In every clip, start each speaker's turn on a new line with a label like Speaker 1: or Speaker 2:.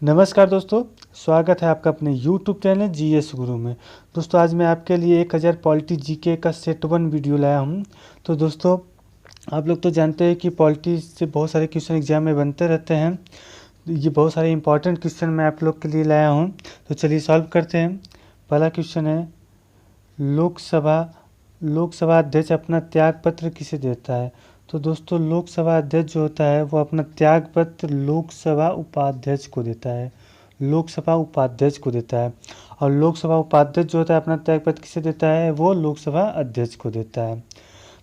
Speaker 1: नमस्कार दोस्तों, स्वागत है आपका अपने YouTube चैनल जीएस गुरु में। दोस्तों आज मैं आपके लिए 1000 पॉलिटी जीके का सेट 1 वीडियो लाया हूँ। तो दोस्तों आप लोग तो जानते हैं कि पॉलिटी से बहुत सारे क्वेश्चन एग्जाम में बनते रहते हैं। ये बहुत सारे इंपॉर्टेंट क्वेश्चन मैं आप लोग के लिए लाया हूँ। तो चलिए सॉल्व करते हैं। पहला क्वेश्चन है, लोकसभा अध्यक्ष अपना त्याग पत्र किसे देता है? तो दोस्तों लोकसभा अध्यक्ष जो होता है वो अपना त्याग पत्र लोकसभा उपाध्यक्ष को देता है। लोकसभा उपाध्यक्ष को देता है। और लोकसभा उपाध्यक्ष जो होता है अपना त्याग पत्र किसे देता है? वो लोकसभा अध्यक्ष को देता है।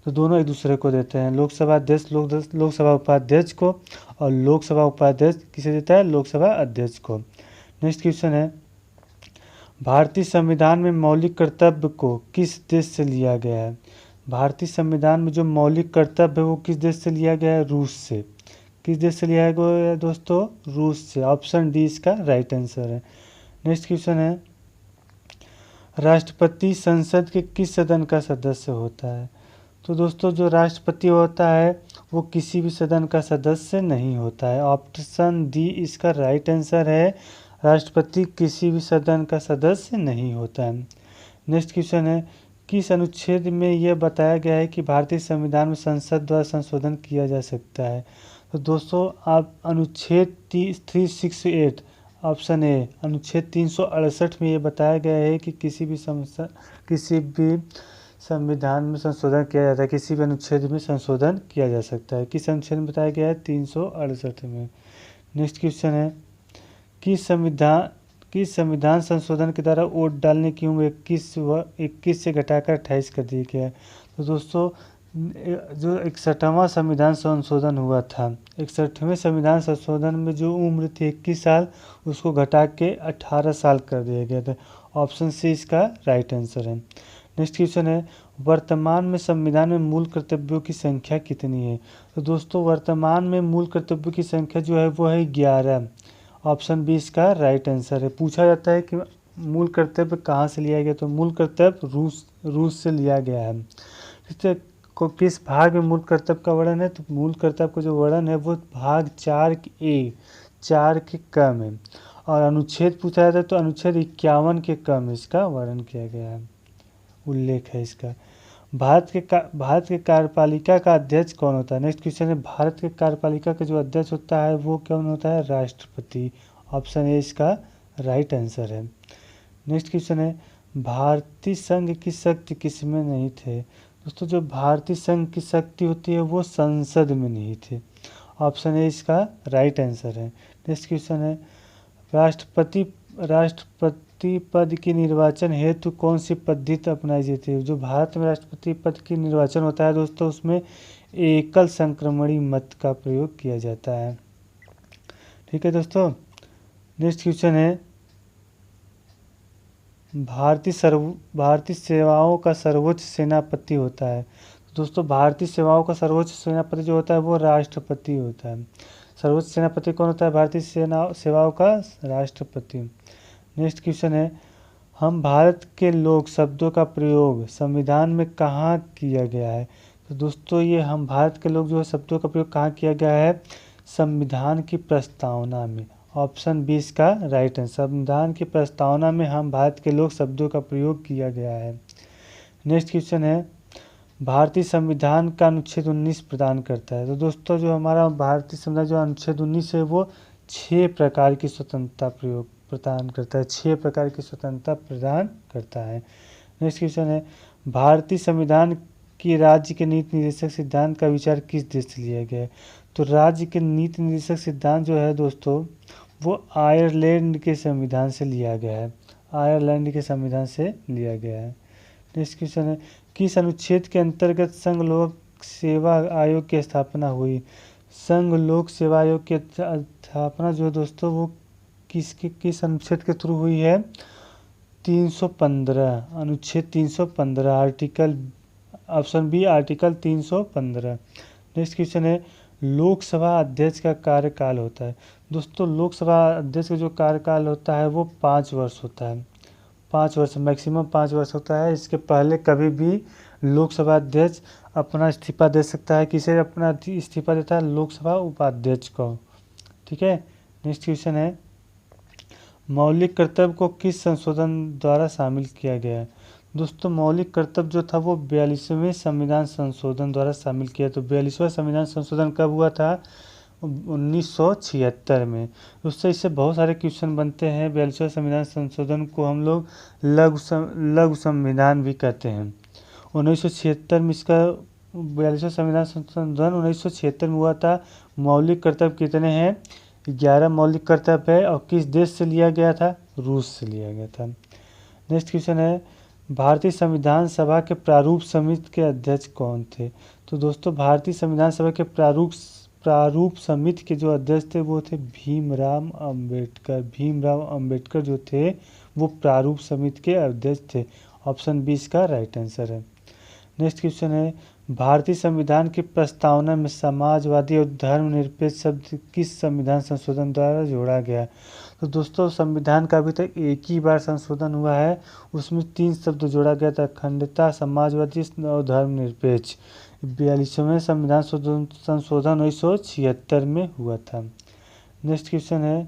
Speaker 1: तो दोनों एक दूसरे को देते हैं। लोकसभा अध्यक्ष लोकसभा उपाध्यक्ष को, और लोकसभा उपाध्यक्ष किसे देता है? लोकसभा अध्यक्ष को। नेक्स्ट क्वेश्चन है, भारतीय संविधान में मौलिक कर्तव्य को किस देश से लिया गया है? भारतीय संविधान में जो मौलिक कर्तव्य है वो किस देश से लिया गया है? रूस से। किस देश से लिया गया है दोस्तों? रूस से। ऑप्शन डी इसका राइट आंसर है। नेक्स्ट क्वेश्चन है, राष्ट्रपति संसद के किस सदन का सदस्य होता है? तो दोस्तों जो राष्ट्रपति होता है वो किसी भी सदन का सदस्य नहीं होता है। ऑप्शन डी इसका राइट आंसर है। राष्ट्रपति किसी भी सदन का सदस्य नहीं होता है। नेक्स्ट क्वेश्चन है, किस अनुच्छेद में यह बताया गया है कि भारतीय संविधान में संसद द्वारा संशोधन किया जा सकता है? तो दोस्तों आप अनुच्छेद 368 ऑप्शन ए, अनुच्छेद 368 में ये बताया गया है कि किसी भी संविधान में संशोधन किया जाता है, किसी भी अनुच्छेद में संशोधन किया जा सकता है। किस अनुच्छेद में बताया गया है? 368 में। नेक्स्ट क्वेश्चन है, किस संविधान संशोधन के द्वारा वोट डालने की उम्र 21 से घटाकर 28 कर दी गया है? तो दोस्तों जो 61वां संविधान संशोधन हुआ था, 61वें संविधान संशोधन में जो उम्र थी 21 साल, उसको घटा के 18 साल कर दिया गया था। ऑप्शन सी इसका राइट आंसर है। नेक्स्ट क्वेश्चन है, वर्तमान में संविधान में मूल कर्तव्यों की संख्या कितनी है? तो दोस्तों वर्तमान में मूल कर्तव्यों की संख्या जो है वो है 11। ऑप्शन बी इसका राइट आंसर है। पूछा जाता है कि मूल कर्तव्य कहाँ से लिया गया? तो मूल कर्तव्य रूस से लिया गया है। को किस भाग में मूल कर्तव्य का वर्णन है? तो मूल कर्तव्य का जो वर्णन है वो भाग 4 के क में। और अनुच्छेद पूछा जाता है तो अनुच्छेद 51 के क में इसका वर्णन किया गया है, उल्लेख है इसका। भारत के कार्यपालिका का अध्यक्ष कौन होता है? नेक्स्ट क्वेश्चन है, भारत के कार्यपालिका का जो अध्यक्ष होता है वो कौन होता है? राष्ट्रपति। ऑप्शन ए इसका राइट आंसर है। नेक्स्ट क्वेश्चन है, भारतीय संघ की शक्ति किसमें नहीं थे? दोस्तों जो भारतीय संघ की शक्ति होती है वो संसद में नहीं थी। ऑप्शन ए इसका राइट आंसर है। नेक्स्ट क्वेश्चन है, राष्ट्रपति पद की निर्वाचन हेतु कौन सी पद्धति अपनाई जाती है? जो भारत में राष्ट्रपति पद की निर्वाचन होता है दोस्तों उसमें एकल संक्रमणी मत का प्रयोग किया जाता है। ठीक है दोस्तों। नेक्स्ट क्वेश्चन है, भारतीय सेवाओं का सर्वोच्च सेनापति होता है। दोस्तों भारतीय सेवाओं का सर्वोच्च सेनापति जो होता है वो राष्ट्रपति होता है। सर्वोच्च सेनापति कौन होता है भारतीय सेवाओं का? राष्ट्रपति। नेक्स्ट क्वेश्चन है, हम भारत के लोग शब्दों का प्रयोग संविधान में कहाँ किया गया है? तो दोस्तों ये हम भारत के लोग जो है शब्दों का प्रयोग कहाँ किया गया है? संविधान की प्रस्तावना में। ऑप्शन बी इसका राइट है। संविधान की प्रस्तावना में हम भारत के लोग शब्दों का प्रयोग किया गया है। नेक्स्ट क्वेश्चन है, भारतीय संविधान का अनुच्छेद 19 प्रदान करता है। तो दोस्तों जो हमारा भारतीय संविधान जो अनुच्छेद 19 है वो 6 प्रकार की स्वतंत्रता प्रदान करता है। 6 प्रकार की स्वतंत्रता प्रदान करता है। नेक्स्ट क्वेश्चन है, भारतीय संविधान की राज्य के नीति निर्देशक सिद्धांत का विचार किस देश से लिया गया है? तो राज्य के नीति निर्देशक सिद्धांत जो है दोस्तों वो आयरलैंड के संविधान से लिया गया है। आयरलैंड के संविधान से लिया गया है। नेक्स्ट क्वेश्चन है, किस अनुच्छेद के अंतर्गत संघ लोक सेवा आयोग की स्थापना हुई? संघ लोक सेवा आयोग की स्थापना जो है दोस्तों वो किस अनुच्छेद के थ्रू हुई है? 315, अनुच्छेद 315 article. Option B article 315। Next question है, लोकसभा अध्यक्ष का कार्यकाल होता है। दोस्तों लोकसभा अध्यक्ष का जो कार्यकाल होता है वो 5 वर्ष होता है। 5 वर्ष, मैक्सिमम 5 वर्ष होता है। इसके पहले कभी भी लोकसभा अध्यक्ष अपना इस्तीफा दे सकता है। किसे अपना इस्तीफा देता है? लोकसभा उपाध्यक्ष को। ठीक है। नेक्स्ट क्वेश्चन है, मौलिक कर्तव्य को किस संशोधन द्वारा शामिल किया गया है? दोस्तों में कर्तव्य जो था वो 42वें संविधान संशोधन द्वारा शामिल किया। तो 42वां संविधान संशोधन कब हुआ था? 1976 में। उससे इससे बहुत सारे क्वेश्चन बनते हैं। 42वां संविधान संशोधन को हम लोग लघु संविधान भी कहते हैं। 1976 में इसका 42वां संविधान संशोधन 1976 में हुआ था। मौलिक कर्तव्य कितने हैं? 11 मौलिक कर्तव्य है। और किस देश से लिया गया था? रूस से लिया गया था। नेक्स्ट क्वेश्चन है, भारतीय संविधान सभा के प्रारूप समिति के अध्यक्ष कौन थे? तो दोस्तों भारतीय संविधान सभा के प्रारूप समिति के जो अध्यक्ष थे वो थे भीमराव अंबेडकर। भीमराव अंबेडकर जो थे वो प्रारूप समिति के अध्यक्ष थे। ऑप्शन 20 का राइट आंसर है। नेक्स्ट क्वेश्चन है, भारतीय संविधान की प्रस्तावना में समाजवादी और धर्मनिरपेक्ष शब्द किस संविधान संशोधन द्वारा जोड़ा गया? तो दोस्तों संविधान का अभी तक एक ही बार संशोधन हुआ है। उसमें 3 शब्द जोड़ा गया था, अखंडता, समाजवादी और धर्मनिरपेक्ष। 42वें संविधान संशोधन 1976 में हुआ था। नेक्स्ट क्वेश्चन है,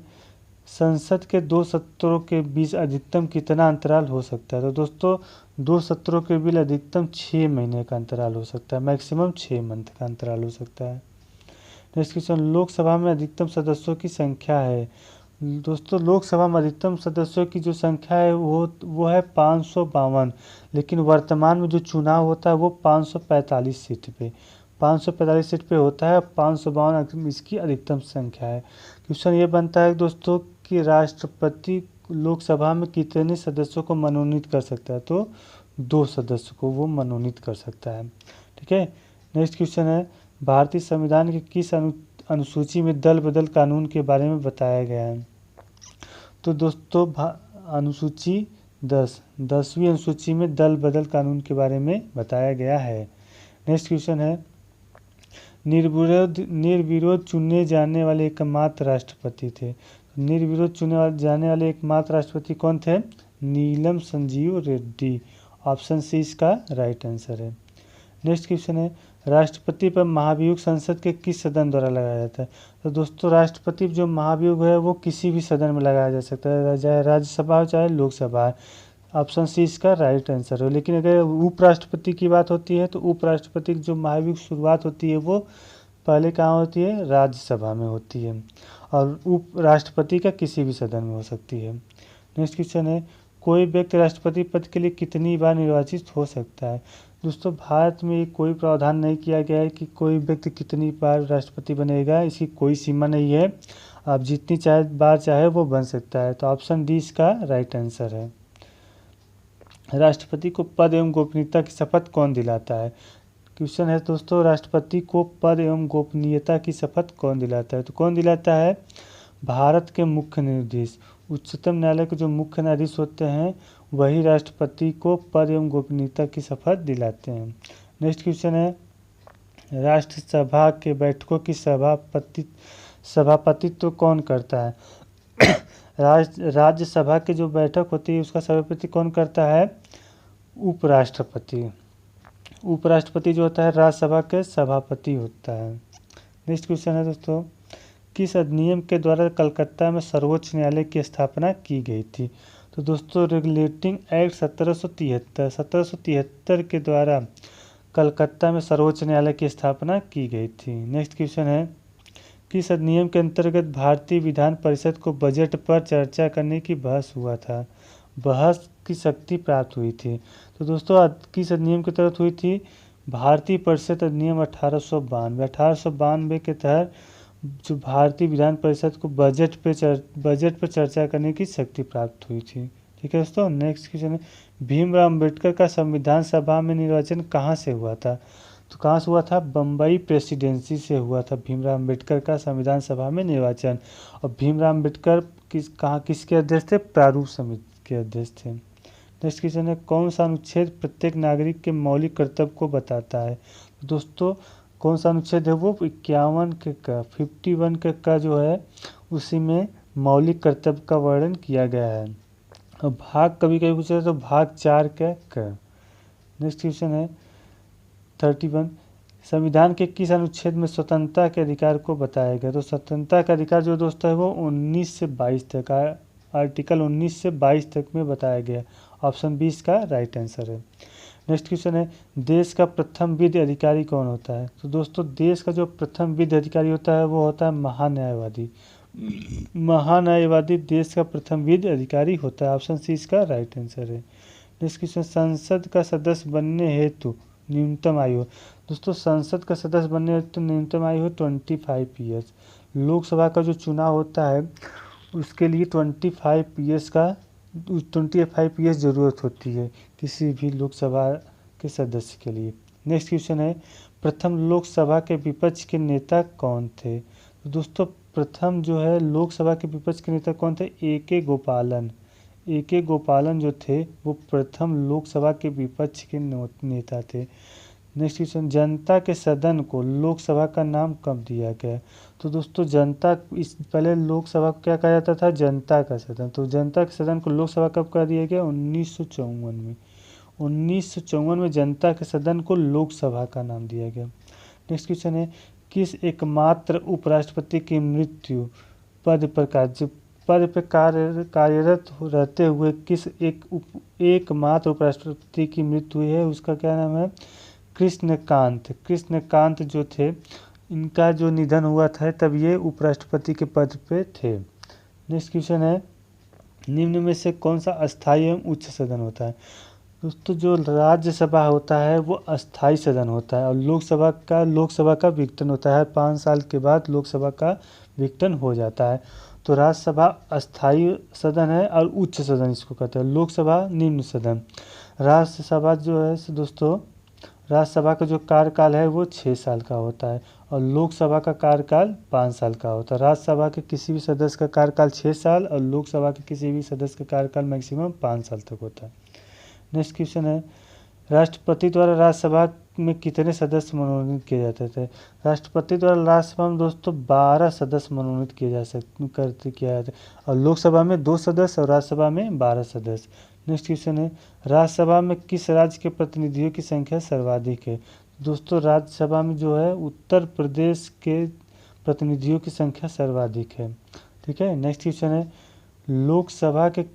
Speaker 1: संसद के 2 सत्रों के बीच अधिकतम कितना अंतराल हो सकता है? तो दोस्तों 2 सत्रों के बीच अधिकतम 6 महीने का अंतराल हो सकता है। मैक्सिमम 6 मंथ का अंतराल हो सकता है। नेक्स्ट क्वेश्चन, लोकसभा में अधिकतम सदस्यों की संख्या है। दोस्तों लोकसभा में अधिकतम सदस्यों की जो संख्या है वो है 552। लेकिन वर्तमान में जो चुनाव होता है वो 545 सीट पे 545 सीट पे होता है। 552 इसकी अधिकतम संख्या है। क्वेश्चन ये बनता है दोस्तों कि राष्ट्रपति लोकसभा में कितने सदस्यों को मनोनीत कर सकता है? तो 2 सदस्य को वो मनोनीत कर सकता है। ठीक है। नेक्स्ट क्वेश्चन है, भारतीय संविधान के किस अनुसूची में दल बदल कानून के बारे में बताया गया है? तो दोस्तों अनुसूची 10वीं अनुसूची में दल बदल कानून के बारे में बताया गया है। नेक्स्ट क्वेश्चन है, निर्विरोध चुने जाने वाले एकमात्र राष्ट्रपति थे। निर्विरोध चुने जाने वाले एकमात्र राष्ट्रपति कौन थे? नीलम संजीव रेड्डी। ऑप्शन सी इसका राइट आंसर है। नेक्स्ट क्वेश्चन है, राष्ट्रपति पर महाभियोग संसद के किस सदन द्वारा लगाया जाता है? तो दोस्तों राष्ट्रपति जो महाभियोग है वो किसी भी सदन में लगाया जा सकता है, चाहे राज्यसभा हो चाहे लोकसभा। ऑप्शन सी इसका राइट आंसर है। लेकिन अगर उपराष्ट्रपति की बात होती है तो उपराष्ट्रपति की जो महाभियोग शुरुआत होती है वो पहले कहाँ होती है? राज्यसभा में होती है। और उपराष्ट्रपति का किसी भी सदन में हो सकती है। नेक्स्ट क्वेश्चन है, कोई व्यक्ति राष्ट्रपति पद के लिए कितनी बार निर्वाचित हो सकता है? दोस्तों भारत में कोई प्रावधान नहीं किया गया है कि कोई व्यक्ति कितनी बार राष्ट्रपति बनेगा, इसकी कोई सीमा नहीं है। आप जितनी बार चाहे वो बन सकता है। तो ऑप्शन डी इसका राइट आंसर है। राष्ट्रपति को पद एवं गोपनीयता की शपथ कौन दिलाता है? क्वेश्चन है दोस्तों, राष्ट्रपति को पद एवं गोपनीयता की शपथ कौन दिलाता है? तो कौन दिलाता है? भारत के मुख्य न्यायाधीश। उच्चतम न्यायालय के जो मुख्य न्यायाधीश होते हैं वही राष्ट्रपति को पद एवं गोपनीयता की शपथ दिलाते हैं। नेक्स्ट क्वेश्चन है, राष्ट्रसभा के बैठकों की सभापतित्व कौन करता है? राज्यसभा की जो बैठक होती है उसका सभापति कौन करता है? उपराष्ट्रपति। उपराष्ट्रपति जो होता है राज्यसभा के सभापति होता है। नेक्स्ट क्वेश्चन है दोस्तों, किस अधिनियम के द्वारा कलकत्ता में सर्वोच्च न्यायालय की स्थापना की गई थी? तो दोस्तों रेगुलेटिंग एक्ट 1773 के द्वारा कलकत्ता में सर्वोच्च न्यायालय की स्थापना की गई थी। नेक्स्ट क्वेश्चन है, किस अधिनियम के अंतर्गत भारतीय विधान परिषद को बजट पर चर्चा करने की बहस हुआ था? बहस की शक्ति प्राप्त हुई थी। तो दोस्तों किस अधिनियम के तहत हुई थी? भारतीय परिषद अधिनियम 1892 के तहत जो भारतीय विधान परिषद को बजट पर चर्चा करने की शक्ति प्राप्त हुई थी। ठीक है दोस्तों। नेक्स्ट क्वेश्चन है, भीमराव अंबेडकर का संविधान सभा में निर्वाचन कहाँ से हुआ था? तो कहाँ से हुआ था? बम्बई प्रेसिडेंसी से हुआ था भीमराव अंबेडकर का संविधान सभा में निर्वाचन। और भीमराव अंबेडकर किसके अध्यक्ष थे? प्रारूप समिति के अध्यक्ष थे। नेक्स्ट क्वेश्चन है, कौन सा अनुच्छेद प्रत्येक नागरिक के मौलिक कर्तव्य को बताता है? दोस्तों कौन सा अनुच्छेद है वो? 51 के का 51 के का जो है उसी में मौलिक कर्तव्य का वर्णन किया गया है। और भाग कभी कभी पूछा तो भाग 4 का। नेक्स्ट क्वेश्चन है 31, संविधान के किस अनुच्छेद में स्वतंत्रता के अधिकार को बताया गया? तो स्वतंत्रता का अधिकार जो दोस्तों है वो 19 से 22 तक आर्टिकल 19 से 22 तक में बताया गया। ऑप्शन बी इसका राइट आंसर है। नेक्स्ट क्वेश्चन है, देश का प्रथम विधि अधिकारी कौन होता है? तो दोस्तों देश का जो प्रथम विधि अधिकारी होता है वो होता है महान्यायवादी। महान्यायवादी देश का प्रथम विधि अधिकारी होता है। ऑप्शन सी इसका राइट आंसर है। नेक्स्ट क्वेश्चन, संसद का सदस्य बनने हेतु न्यूनतम आयु। दोस्तों संसद का सदस्य बनने हेतु न्यूनतम आयु है 25 ईयर्स। लोकसभा का जो चुनाव होता है उसके लिए 25 ईयर्स ज़रूरत होती है किसी भी लोकसभा के सदस्य के लिए। नेक्स्ट क्वेश्चन है, प्रथम लोकसभा के विपक्ष के नेता कौन थे? तो दोस्तों प्रथम जो है लोकसभा के विपक्ष के नेता कौन थे? ए.के. गोपालन। ए.के. गोपालन जो थे वो प्रथम लोकसभा के विपक्ष के नेता थे। नेक्स्ट क्वेश्चन, जनता के सदन को लोकसभा का नाम कब दिया गया? तो दोस्तों जनता इस पहले लोकसभा को क्या कहा जाता था? जनता का सदन। तो जनता के सदन को लोकसभा कब कर दिया गया? 1954 में। 1954 में जनता के सदन को लोकसभा का नाम दिया गया। नेक्स्ट क्वेश्चन है, किस एकमात्र उपराष्ट्रपति की मृत्यु पद पर कार्यरत रहते हुए किस एकमात्र उपराष्ट्रपति की मृत्यु हुई है? उसका क्या नाम है? कृष्णकांत जो थे इनका जो निधन हुआ था तब ये उपराष्ट्रपति के पद पे थे। नेक्स्ट क्वेश्चन है, निम्न में से कौन सा अस्थायी एवं उच्च सदन होता है? दोस्तों जो राज्यसभा होता है वो अस्थायी सदन होता है और लोकसभा का विघटन होता है। 5 साल के बाद लोकसभा का विघटन हो जाता है। तो राज्यसभा अस्थायी सदन है और उच्च सदन इसको कहते हैं। लोकसभा निम्न सदन। राज्यसभा जो है दोस्तों राज्यसभा का जो कार्यकाल है वो 6 साल का होता है और लोकसभा का कार्यकाल 5 साल का होता है। राज्यसभा के किसी भी सदस्य का कार्यकाल 6 साल और लोकसभा के किसी भी सदस्य का कार्यकाल मैक्सिमम 5 साल तक होता है। नेक्स्ट क्वेश्चन है, राष्ट्रपति द्वारा राज्यसभा में कितने सदस्य मनोनीत किए जाते थे? राष्ट्रपति द्वारा राज्यसभा में दोस्तों 12 सदस्य मनोनीत किए जा सकते किया जाता है और लोकसभा में 2 सदस्य और राज्यसभा में 12 सदस्य। नेक्स्ट क्वेश्चन है, राज्यसभा में किस राज्य के प्रतिनिधियों की संख्या सर्वाधिक है? दोस्तों राज्यसभा में जो है उत्तर प्रदेश के प्रतिनिधियों की संख्या सर्वाधिक है। ठीक है। नेक्स्ट क्वेश्चन है, लोकसभा के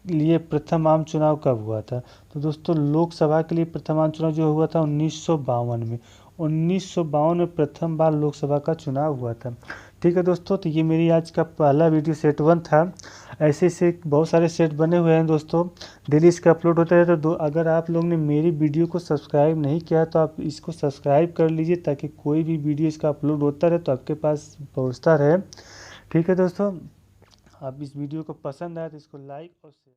Speaker 1: लिए प्रथम आम चुनाव कब हुआ था? तो दोस्तों लोकसभा के लिए प्रथम आम चुनाव जो हुआ था 1952 में। 1952 में प्रथम बार लोकसभा का चुनाव हुआ था। ठीक है दोस्तों, तो ये मेरी आज का पहला वीडियो सेट 1 था। ऐसे से बहुत सारे सेट बने हुए हैं दोस्तों, डेली इसका अपलोड होता है। तो अगर आप लोग ने मेरी वीडियो को सब्सक्राइब नहीं किया तो आप इसको सब्सक्राइब कर लीजिए ताकि कोई भी वीडियो इसका अपलोड होता रहे तो आपके पास पहुँचता रहे। ठीक है दोस्तों, आप इस वीडियो को पसंद आए तो इसको लाइक और शेयर